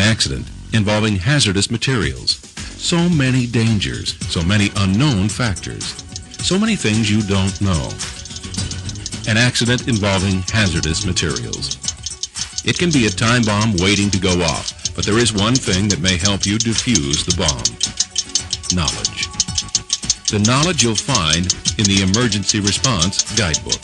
accident involving hazardous materials. So many dangers, so many unknown factors, so many things you don't know. An accident involving hazardous materials. It can be a time bomb waiting to go off, but there is one thing that may help you defuse the bomb. Knowledge. The knowledge you'll find in the Emergency Response Guidebook.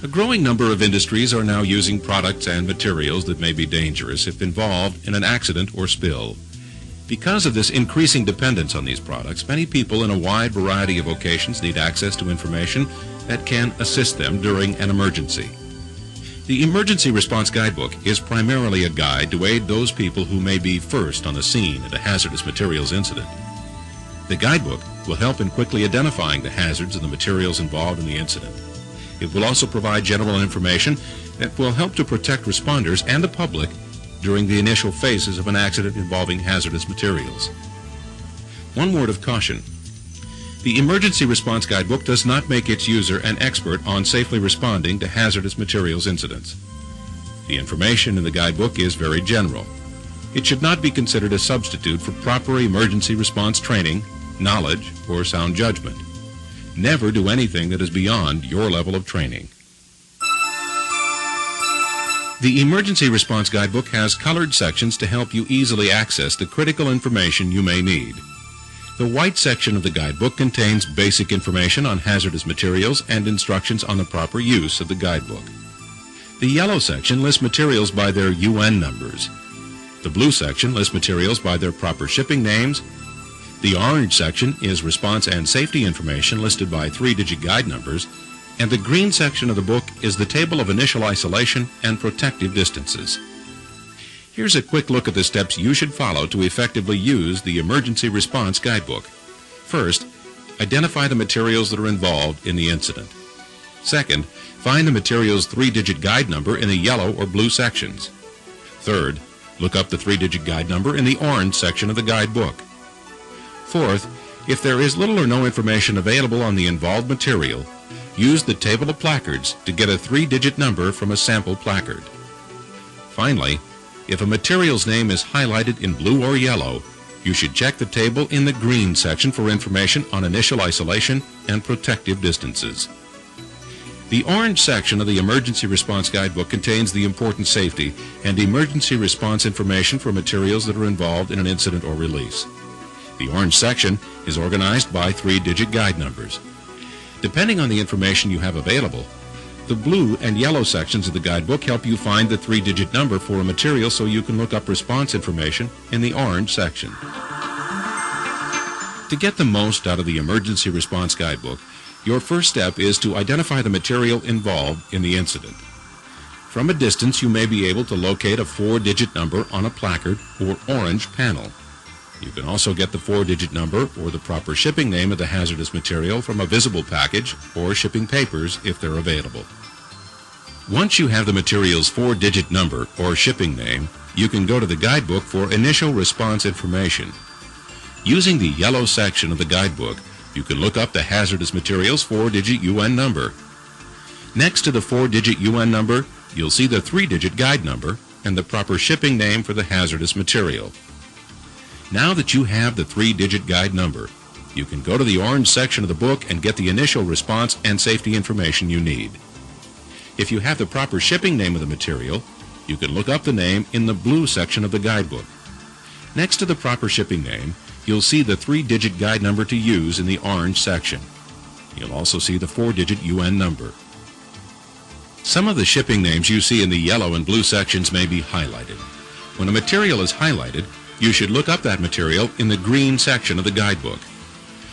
A growing number of industries are now using products and materials that may be dangerous if involved in an accident or spill. Because of this increasing dependence on these products, many people in a wide variety of vocations need access to information that can assist them during an emergency. The Emergency Response Guidebook is primarily a guide to aid those people who may be first on the scene at a hazardous materials incident. The guidebook will help in quickly identifying the hazards and the materials involved in the incident. It will also provide general information that will help to protect responders and the public during the initial phases of an accident involving hazardous materials. One word of caution. The Emergency Response Guidebook does not make its user an expert on safely responding to hazardous materials incidents. The information in the guidebook is very general. It should not be considered a substitute for proper emergency response training, knowledge, or sound judgment. Never do anything that is beyond your level of training. The Emergency Response Guidebook has colored sections to help you easily access the critical information you may need. The white section of the guidebook contains basic information on hazardous materials and instructions on the proper use of the guidebook. The yellow section lists materials by their UN numbers. The blue section lists materials by their proper shipping names. The orange section is response and safety information listed by 3-digit guide numbers, and the green section of the book is the table of initial isolation and protective distances. Here's a quick look at the steps you should follow to effectively use the Emergency Response Guidebook. First, identify the materials that are involved in the incident. Second, find the material's 3-digit guide number in the yellow or blue sections. Third, look up the 3-digit guide number in the orange section of the guidebook. Fourth, if there is little or no information available on the involved material, use the table of placards to get a 3-digit number from a sample placard. Finally, if a material's name is highlighted in blue or yellow, you should check the table in the green section for information on initial isolation and protective distances. The orange section of the Emergency Response Guidebook contains the important safety and emergency response information for materials that are involved in an incident or release. The orange section is organized by 3-digit guide numbers. Depending on the information you have available, the blue and yellow sections of the guidebook help you find the 3-digit number for a material so you can look up response information in the orange section. To get the most out of the Emergency Response Guidebook, your first step is to identify the material involved in the incident. From a distance, you may be able to locate a 4-digit number on a placard or orange panel. You can also get the 4-digit number or the proper shipping name of the hazardous material from a visible package or shipping papers if they're available. Once you have the material's 4-digit number or shipping name, you can go to the guidebook for initial response information. Using the yellow section of the guidebook, you can look up the hazardous material's 4-digit UN number. Next to the 4-digit UN number, you'll see the 3-digit guide number and the proper shipping name for the hazardous material. Now that you have the 3-digit guide number, you can go to the orange section of the book and get the initial response and safety information you need. If you have the proper shipping name of the material, you can look up the name in the blue section of the guidebook. Next to the proper shipping name, you'll see the 3-digit guide number to use in the orange section. You'll also see the 4-digit UN number. Some of the shipping names you see in the yellow and blue sections may be highlighted. When a material is highlighted, you should look up that material in the green section of the guidebook.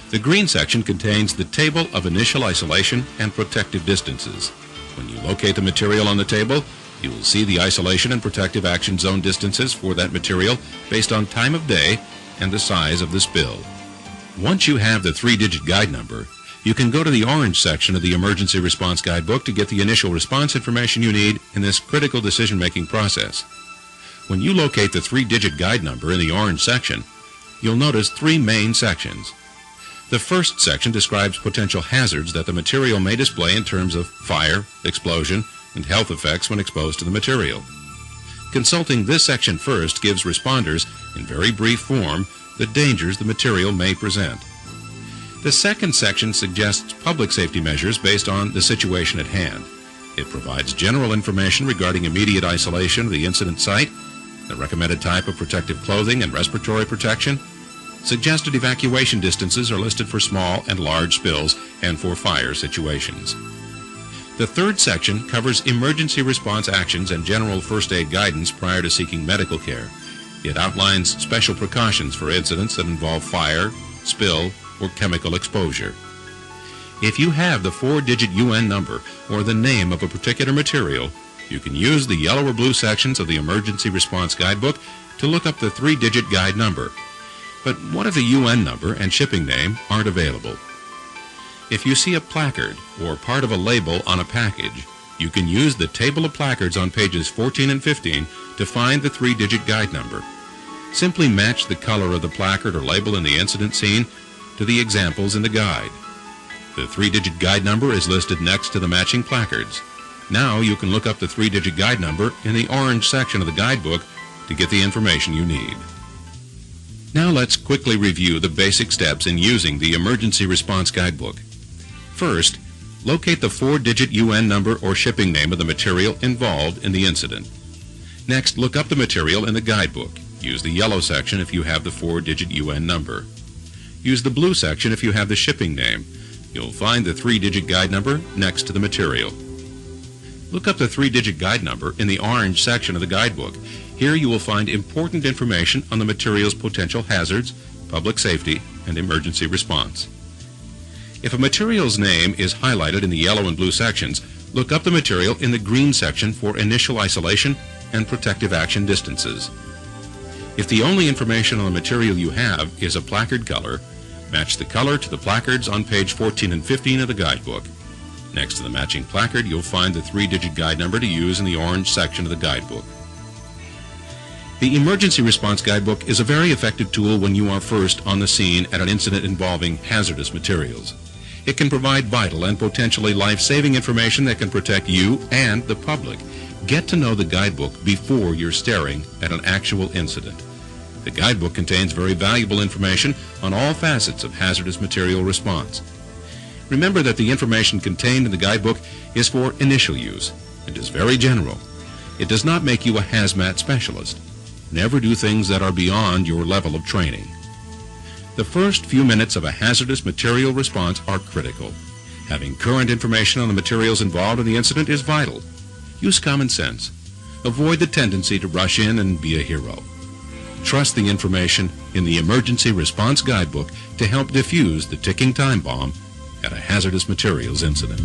The green section contains the table of initial isolation and protective distances. When you locate the material on the table, you will see the isolation and protective action zone distances for that material based on time of day and the size of the spill. Once you have the 3-digit guide number, you can go to the orange section of the Emergency Response Guidebook to get the initial response information you need in this critical decision-making process. When you locate the 3-digit guide number in the orange section, you'll notice 3 main sections. The first section describes potential hazards that the material may display in terms of fire, explosion, and health effects when exposed to the material. Consulting this section first gives responders, in very brief form, the dangers the material may present. The second section suggests public safety measures based on the situation at hand. It provides general information regarding immediate isolation of the incident site, the recommended type of protective clothing and respiratory protection. Suggested evacuation distances are listed for small and large spills and for fire situations. The third section covers emergency response actions and general first aid guidance prior to seeking medical care. It outlines special precautions for incidents that involve fire, spill, or chemical exposure. If you have the 4-digit UN number or the name of a particular material, you can use the yellow or blue sections of the Emergency Response Guidebook to look up the 3-digit guide number. But what if the UN number and shipping name aren't available? If you see a placard or part of a label on a package, you can use the table of placards on pages 14 and 15 to find the 3-digit guide number. Simply match the color of the placard or label in the incident scene to the examples in the guide. The 3-digit guide number is listed next to the matching placards. Now you can look up the 3-digit guide number in the orange section of the guidebook to get the information you need. Now let's quickly review the basic steps in using the Emergency Response Guidebook. First, locate the 4-digit UN number or shipping name of the material involved in the incident. Next, look up the material in the guidebook. Use the yellow section if you have the 4-digit UN number. Use the blue section if you have the shipping name. You'll find the 3-digit guide number next to the material. Look up the 3-digit guide number in the orange section of the guidebook. Here you will find important information on the material's potential hazards, public safety, and emergency response. If a material's name is highlighted in the yellow and blue sections, look up the material in the green section for initial isolation and protective action distances. If the only information on the material you have is a placard color, match the color to the placards on page 14 and 15 of the guidebook. Next to the matching placard, you'll find the 3-digit guide number to use in the orange section of the guidebook. The Emergency Response Guidebook is a very effective tool when you are first on the scene at an incident involving hazardous materials. It can provide vital and potentially life-saving information that can protect you and the public. Get to know the guidebook before you're staring at an actual incident. The guidebook contains very valuable information on all facets of hazardous material response. Remember that the information contained in the guidebook is for initial use. It is very general. It does not make you a hazmat specialist. Never do things that are beyond your level of training. The first few minutes of a hazardous material response are critical. Having current information on the materials involved in the incident is vital. Use common sense. Avoid the tendency to rush in and be a hero. Trust the information in the Emergency Response Guidebook to help defuse the ticking time bomb at a hazardous materials incident.